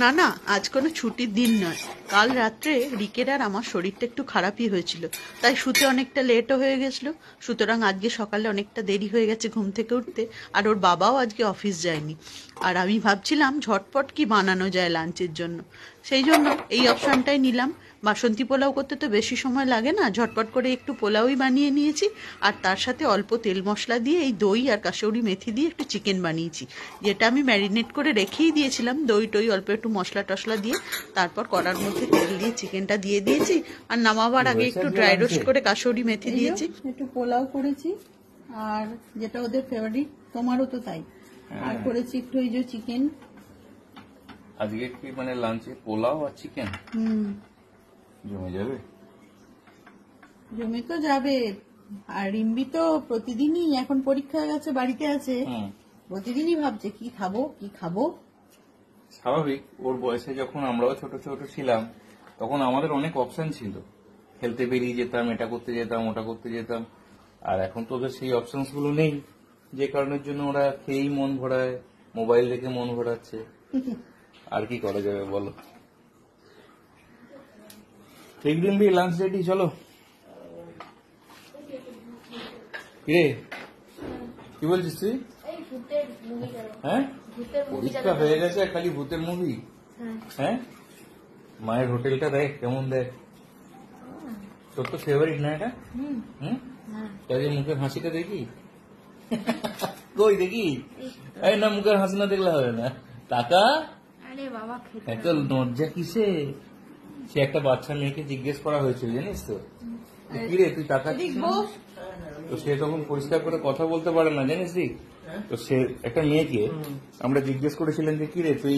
না না, আজ কোনো ছুটির দিন নয়। কাল রাত্রে রিকের আর আমার শরীরটা একটু খারাপই হয়েছিল, তাই শুতে অনেকটা লেটও হয়ে গেছিলো। সুতরাং আজকে সকালে অনেকটা দেরি হয়ে গেছে ঘুম থেকে উঠতে। আর ওর বাবাও আজকে অফিস যায়নি। আর আমি ভাবছিলাম ঝটপট কি বানানো যায় লাঞ্চের জন্য, সেই জন্য এই অপশানটাই নিলাম। বাসন্তী পোলাও করতে তো বেশি সময় লাগে না, ঝটপট করে একটু পোলাওই বানিয়ে নিয়েছি। আর তার সাথে অল্প তেল মশলা দিয়ে এই দই আর কাসৌরি মেথি দিয়ে একটু চিকেন বানিয়েছি, যেটা আমি ম্যারিনেট করে রেখেই দিয়েছিলাম। দই টই অল্প একটু মশলা টশলা দিয়ে তারপর কড়ার মধ্যে তেল দিয়ে চিকেনটা দিয়ে দিয়েছি। আর নামাবার আগে একটু ড্রাই রোস্ট করে কাসৌরি মেথি দিয়েছি। একটু পোলাও করেছি, আর যেটা ওদের ফেভারিট, তোমারও তো তাই। আর করেছি একটু এই যে চিকেন। আজকে কি মানে লাঞ্চে পোলাও আর চিকেন? জমে যাবে। জমে তো যাবে। আর রিম্বি তো প্রতিদিনই, এখন পরীক্ষা গেছে, বাড়িতে আছে, প্রতিদিনই ভাবছে কি খাবো কি খাবো। স্বাভাবিক, ওর বয়সে যখন আমরাও ছোট ছোট ছিলাম তখন আমাদের অনেক অপশন ছিল, খেলতে বেরিয়ে যেতাম, এটা করতে যেতাম, ওটা করতে যেতাম। আর এখন তো ওদের সেই অপশনস গুলো নেই, যে কারণের জন্য ওরা খেয়েই মন ভরায়, মোবাইল দেখে মন ভরাচ্ছে। আর কি করা যাবে বলো। ঠিক দিন বি লাঞ্চ রেডি, চলো। কিরে কি বলছিস তুই? হ্যাঁ, পরীক্ষা হয়ে গেছে খালি ভূতের মুভি? হ্যাঁ, মায়ের হোটেলটা দেখ কেমন, দেখ। তোর তো ফেভারিট না এটা? কাজে মুখের হাসিটা দেখি। কই দেখি? এই না, মুখের হাসি না দেখলে হবে না, টাকা। এত লজ্জা কিসে? সে একটা বাচ্চা মেয়েকে জিজ্ঞেস করা হয়েছিল জানিস তো, কিরে তুই টাকা দিস না? তো সে তখন পরিষ্কার করে কথা বলতে পারে না জানিস। তো সে একটা মেয়েকে আমরা জিজ্ঞেস করেছিলেন যে কিরে তুই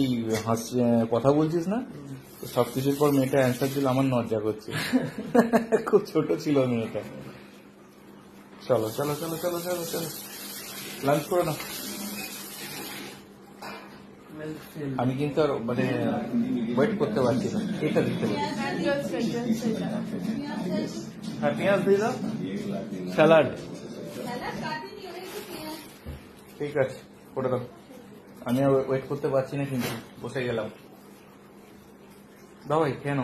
কথা বলছিস না? তো সবকিছুর পর মেয়েটা অ্যান্সার দিল, আমার লজ্জা করছে। খুব ছোট ছিল মেয়েটা। চলো চলো চলো চলো চলো চলো, লাঞ্চ করে না। আমি কিন্তু আর মানে ওয়েট করতে পারছি না, এটা দিতে পারি। হ্যাঁ, পেঁয়াজ দিয়ে দাও, স্যালাড। ঠিক আছে, করে দাও। আমি আর ওয়েট করতে পারছি না, কিন্তু বসে গেলাম। দাও ভাই, কেন?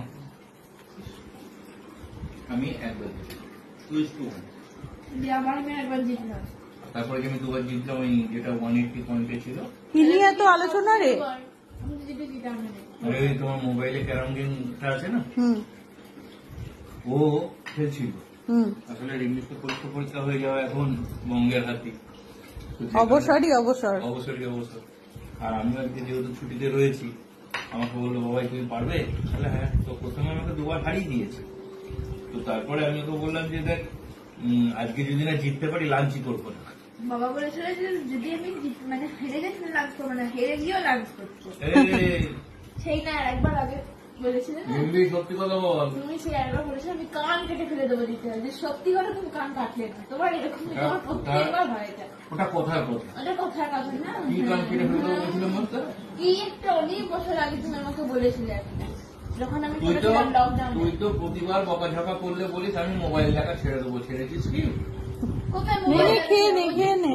আমি একবার তারপরে আমি দুবার জিতলাম, ওই যেটা 180 পয়েন্টে ছিল। কি নিয়ে এত আলোচনা রে? আরে তোমার মোবাইলে ক্যারাম গেমটা আছে না, ও খেলছিল। আসলে ইংলিশ তো পরীক্ষা হয়ে যাওয়া এখন বঙ্গের হাতি, অবসরই অবসর। আর আমি আজকে যেহেতু ছুটিতে রয়েছি, আমাকে বললো বাবাই তুমি পারবে? তাহলে হ্যাঁ। তো প্রথমে আমাকে দুবার হারিয়ে দিয়েছে। তো তারপরে আমি ওকে বললাম যে দেখ, আজকে যদি না জিততে পারি লাঞ্চই করবো না। বাবা বলেছিল যে যদি আমি মানে হেরে গেছি লাঞ্চ করবো না, হেরে গিয়েও লাঞ্চ করবো। সেই না একবার আগে বলেছিল না, সত্যি কথা বল। তুমি সেই একবার বলেছিল আমি কান কেটে ফেলে দেবো দিতে হবে, সত্যি কথা তুমি কান কাটলে না। তোমার এরকম তোমার প্রত্যেকবার হয় এটা। ওটা কথার কথা, ওটা কথার কথা না। কি কান কেটে ফেলে দেবো বলেছিলাম বলতে? কি একটা অনেক বছর আগে তুমি আমাকে বলেছিলে একটা, যখন আমি তুই লকডাউনে। তো প্রতিবার বকাঝকা করলে বলিস আমি মোবাইল দেখা ছেড়ে দেবো, ছেড়েছিস কি? কোথায় মোবাইল খেয়ে নে